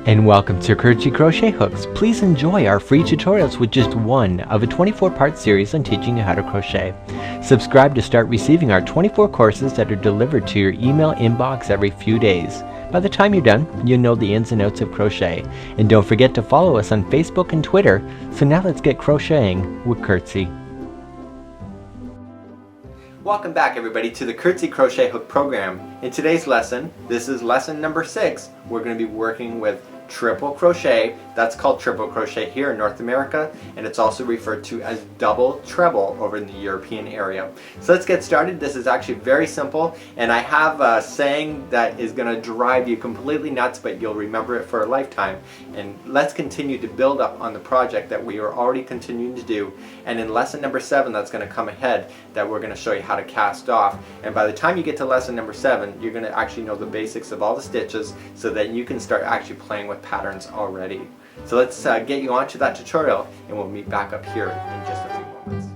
And welcome to Treble Crochet Hooks. Please enjoy our free tutorials with just one of a 24-part series on teaching you how to crochet. Subscribe to start receiving our 24 courses that are delivered to your email inbox every few days. By the time you're done, you'll know the ins and outs of crochet. And don't forget to follow us on Facebook and Twitter. So now let's get crocheting with Curtsy. Welcome back everybody to the Curtsy Crochet Hook program. In today's lesson, this is lesson number 6, we're going to be working with triple crochet. That's called triple crochet here in North America, and it's also referred to as double treble over in the European area. So let's get started. This is actually very simple, and I have a saying that is going to drive you completely nuts, but you'll remember it for a lifetime. And let's continue to build up on the project that we are already continuing to do. And in lesson number 7 that's going to come ahead, that we're going to show you how to cast off. And by the time you get to lesson number 7, you're going to actually know the basics of all the stitches, so that you can start actually playing with patterns already. So let's get you onto that tutorial, and we'll meet back up here in just a few moments.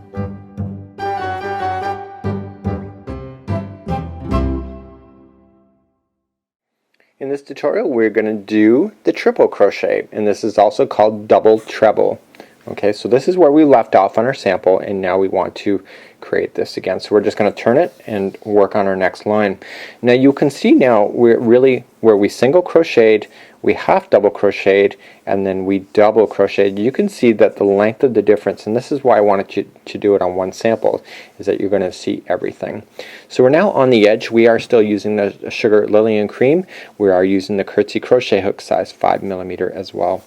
In this tutorial we're going to do the triple crochet, and this is also called double treble. Okay, so this is where we left off on our sample, and now we want to create this again. So we're just going to turn it and work on our next line. Now you can see now we're really where we single crocheted, we half double crocheted, and then we double crocheted. You can see that the length of the difference, and this is why I wanted you to do it on one sample, is that you're going to see everything. So we're now on the edge. We are still using the Sugar Lily and Cream. We are using the Curtsy crochet hook size 5mm as well.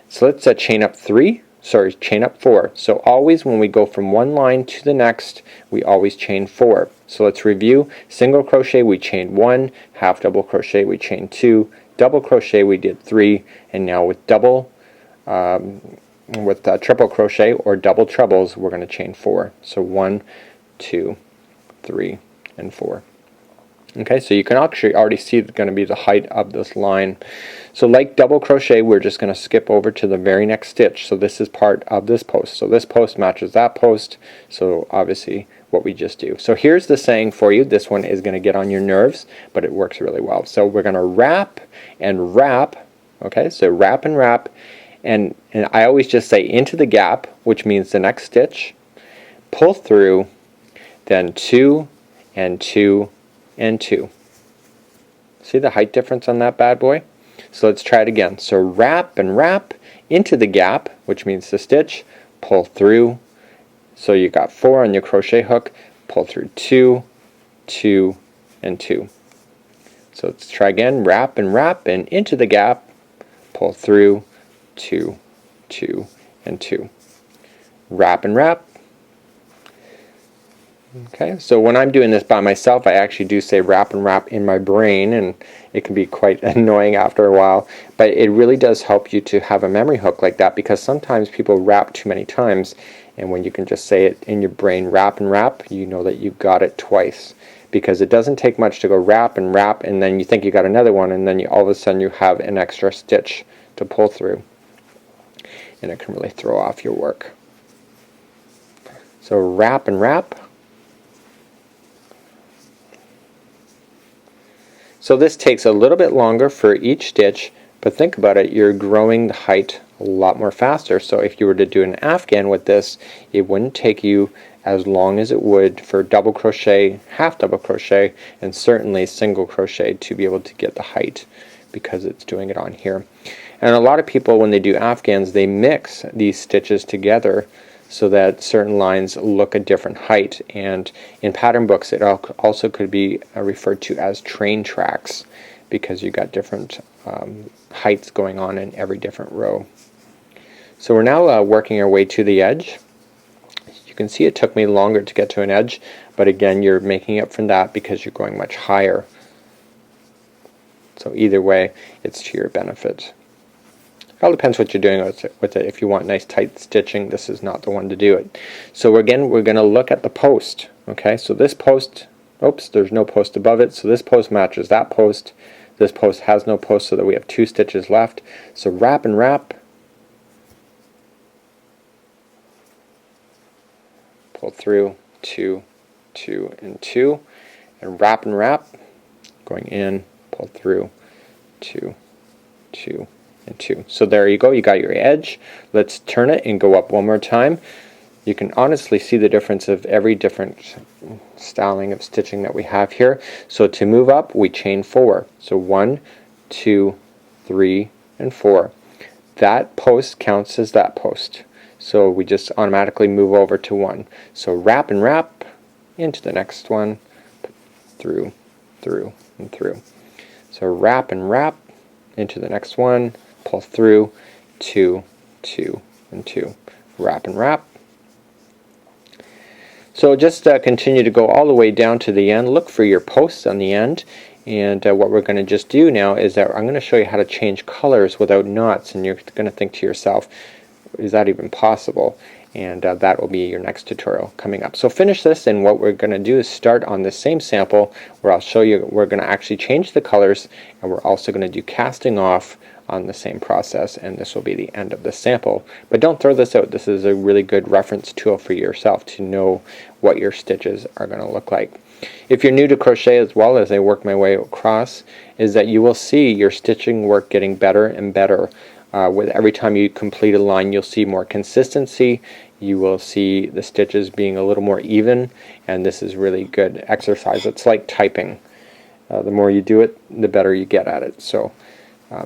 So let's chain up 4. So always when we go from one line to the next, we always chain 4. So let's review. Single crochet we chained 1, half double crochet we chained 2, double crochet we did 3, and now with triple crochet or double trebles we're going to chain 4. So 1, 2, 3, and 4. Okay, so you can actually already see it's going to be the height of this line. So like double crochet, we're just going to skip over to the very next stitch. So this is part of this post. So this post matches that post. So obviously what we just do. So here's the saying for you. This one is going to get on your nerves, but it works really well. So we're going to wrap and wrap. Okay, so wrap and wrap. And I always just say into the gap, which means the next stitch. Pull through, then 2 and 2 and 2. See the height difference on that bad boy? So let's try it again. So wrap and wrap into the gap, which means the stitch, pull through. So you got 4 on your crochet hook, pull through 2, 2, and 2. So let's try again. Wrap and into the gap, pull through 2, 2, and 2. Wrap and wrap. Okay, so when I'm doing this by myself, I actually do say wrap and wrap in my brain, and it can be quite annoying after a while, but it really does help you to have a memory hook like that, because sometimes people wrap too many times, and when you can just say it in your brain, wrap and wrap, you know that you got it twice, because it doesn't take much to go wrap and wrap, and then you think you got another one, and then all of a sudden you have an extra stitch to pull through, and it can really throw off your work. So wrap and wrap. So this takes a little bit longer for each stitch, but think about it, you're growing the height a lot more faster. So if you were to do an afghan with this, it wouldn't take you as long as it would for double crochet, half double crochet, and certainly single crochet to be able to get the height, because it's doing it on here. And a lot of people, when they do afghans, they mix these stitches together so that certain lines look a different height, and in pattern books it also could be referred to as train tracks, because you got different heights going on in every different row. So we're now working our way to the edge. You can see it took me longer to get to an edge, but again you're making up from that because you're going much higher. So either way, it's to your benefit. It all depends what you're doing with it. If you want nice tight stitching, this is not the one to do it. So again, we're going to look at the post. Okay, so this post, oops, there's no post above it, so this post matches that post. This post has no post, so that we have 2 stitches left. So wrap and wrap. Pull through 2, 2, and 2. And wrap and wrap. Going in, pull through 2, 2, and 2. So there you go, you got your edge. Let's turn it and go up one more time. You can honestly see the difference of every different styling of stitching that we have here. So to move up, we chain 4. So 1, 2, 3, and 4. That post counts as that post. So we just automatically move over to 1. So wrap and wrap into the next one, through, through, and through. So wrap and wrap into the next one, pull through, 2, 2, and 2. Wrap and wrap. So just continue to go all the way down to the end. Look for your posts on the end. And what we're going to just do now is that I'm going to show you how to change colors without knots. And you're going to think to yourself, is that even possible? And that will be your next tutorial coming up. So finish this, and what we're going to do is start on the same sample where I'll show you we're going to actually change the colors, and we're also going to do casting off on the same process, and this will be the end of the sample. But don't throw this out. This is a really good reference tool for yourself to know what your stitches are going to look like. If you're new to crochet as well, as I work my way across, is that you will see your stitching work getting better and better. With every time you complete a line, you'll see more consistency. You will see the stitches being a little more even, and this is really good exercise. It's like typing. The more you do it, the better you get at it. So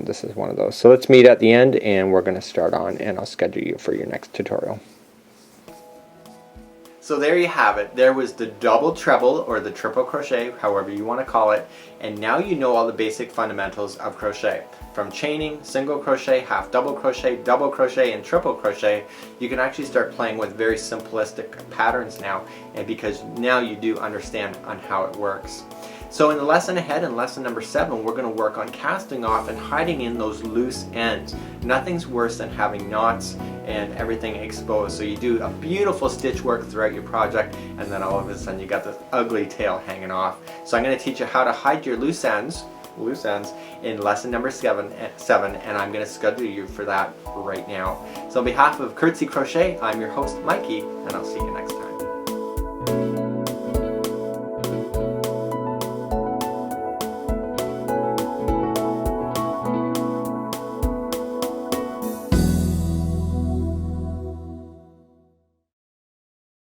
this is one of those. So let's meet at the end, and we're going to start on, and I'll schedule you for your next tutorial. So there you have it. There was the double treble, or the triple crochet, however you want to call it, and now you know all the basic fundamentals of crochet. From chaining, single crochet, half double crochet, and triple crochet, you can actually start playing with very simplistic patterns now, and because now you do understand on how it works. So in the lesson ahead, in lesson number 7, we're going to work on casting off and hiding in those loose ends. Nothing's worse than having knots and everything exposed. So you do a beautiful stitch work throughout your project, and then all of a sudden you got this ugly tail hanging off. So I'm going to teach you how to hide your loose ends in lesson number 7, and I'm going to schedule you for that right now. So on behalf of Curtsy Crochet, I'm your host Mikey, and I'll see you next time.